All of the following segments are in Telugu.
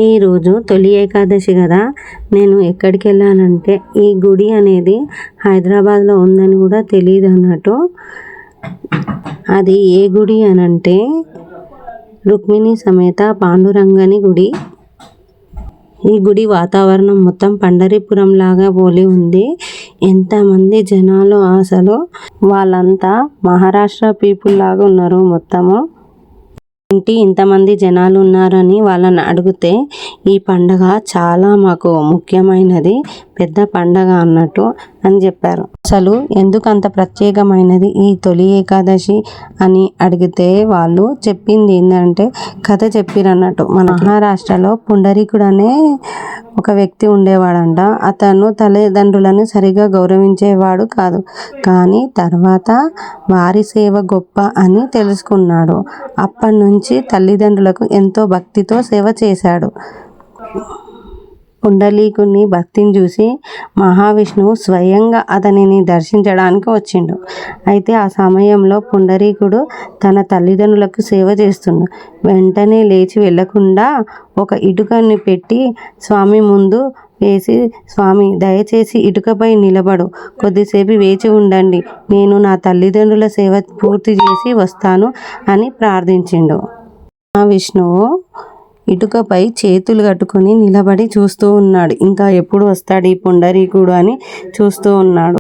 ఈరోజు తొలి ఏకాదశి కదా, నేను ఎక్కడికి వెళ్ళానంటే ఈ గుడి అనేది హైదరాబాద్లో ఉందని కూడా తెలియదు అన్నట్టు. అది ఏ గుడి అనంటే రుక్మిణి సమేత పాండురంగని గుడి. ఈ గుడి వాతావరణం మొత్తం పండరీపురం లాగా పోలి ఉంది. ఎంతమంది జనాలు, అసలు వాళ్ళంతా మహారాష్ట్ర పీపుల్ లాగా ఉన్నారు మొత్తము. ఏంటి ఇంతమంది జనాలు ఉన్నారని వాళ్ళని అడిగితే, ఈ పండగ చాలా మాకు ముఖ్యమైనది, పెద్ద పండగ అన్నట్టు అని చెప్పారు. అసలు ఎందుకు అంత ప్రత్యేకమైనది ఈ తొలి ఏకాదశి అని అడిగితే వాళ్ళు చెప్పింది ఏంటంటే కథ చెప్పిరన్నట్టు. మన మహారాష్ట్రలో పుండరీకుడు అనే ఒక వ్యక్తి ఉండేవాడంట. అతను తల్లిదండ్రులను సరిగా గౌరవించేవాడు కాదు, కానీ తర్వాత వారి సేవ గొప్ప అని తెలుసుకున్నాడు. అప్పటి నుంచి తల్లిదండ్రులకు ఎంతో భక్తితో సేవ చేశాడు. పుండలీకుని భక్తిని చూసి మహావిష్ణువు స్వయంగా అతనిని దర్శించడానికి వచ్చిండు. అయితే ఆ సమయంలో పుండరీకుడు తన తల్లిదండ్రులకు సేవ చేస్తుండు. వెంటనే లేచి వెళ్లకుండా ఒక ఇటుకని పెట్టి స్వామి ముందు వేసి, స్వామి దయచేసి ఇటుకపై నిలబడు, కొద్దిసేపు వేచి ఉండండి, నేను నా తల్లిదండ్రుల సేవ పూర్తి చేసి వస్తాను అని ప్రార్థించిండు. మహావిష్ణువు ఇటుకపై చేతులు కట్టుకొని నిలబడి చూస్తూ ఉన్నాడు. ఇంకా ఎప్పుడు వస్తాడు ఈ పుండరీకుడు అని చూస్తూ ఉన్నాడు.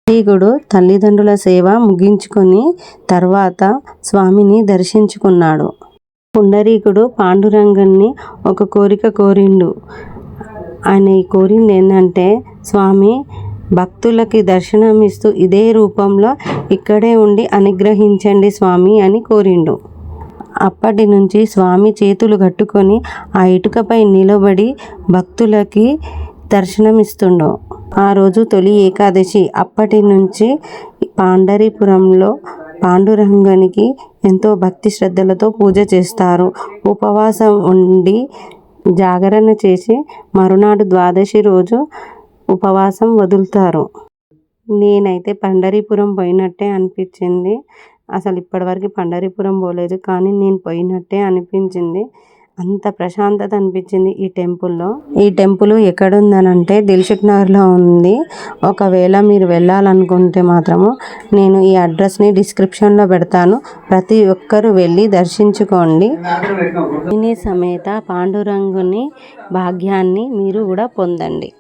పుండరీకుడు తల్లిదండ్రుల సేవ ముగించుకొని తర్వాత స్వామిని దర్శించుకున్నాడు. పుండరీకుడు పాండురంగన్ని ఒక కోరిక కోరిండు. ఆయన కోరింది ఏంటంటే, స్వామి భక్తులకి దర్శనమిస్తూ ఇదే రూపంలో ఇక్కడే ఉండి అనుగ్రహించండి స్వామి అని కోరిండు. అప్పటి నుంచి స్వామి చేతులు కట్టుకొని ఆ ఇటుకపై నిలబడి భక్తులకి దర్శనమిస్తుండు. ఆ రోజు తొలి ఏకాదశి. అప్పటి నుంచి పండరీపురంలో పాండురంగనికి ఎంతో భక్తి శ్రద్ధలతో పూజ చేస్తారు. ఉపవాసం ఉండి జాగరణ చేసి మరునాడు ద్వాదశి రోజు ఉపవాసం వదులుతారు. నేనైతే పండరీపురం పోయినట్టే అనిపించింది. అసలు ఇప్పటివరకు పండరీపురం పోలేదు, కానీ నేను పోయినట్టే అనిపించింది. అంత ప్రశాంతత అనిపించింది ఈ టెంపుల్లో. ఈ టెంపుల్ ఎక్కడుందనంటే దిల్సుఖ్ నగర్లో ఉంది. ఒకవేళ మీరు వెళ్ళాలనుకుంటే మాత్రము నేను ఈ అడ్రస్ని డిస్క్రిప్షన్లో పెడతాను. ప్రతి ఒక్కరూ వెళ్ళి దర్శించుకోండి. రుక్మిణి సమేత పాండురంగుని భాగ్యాన్ని మీరు కూడా పొందండి.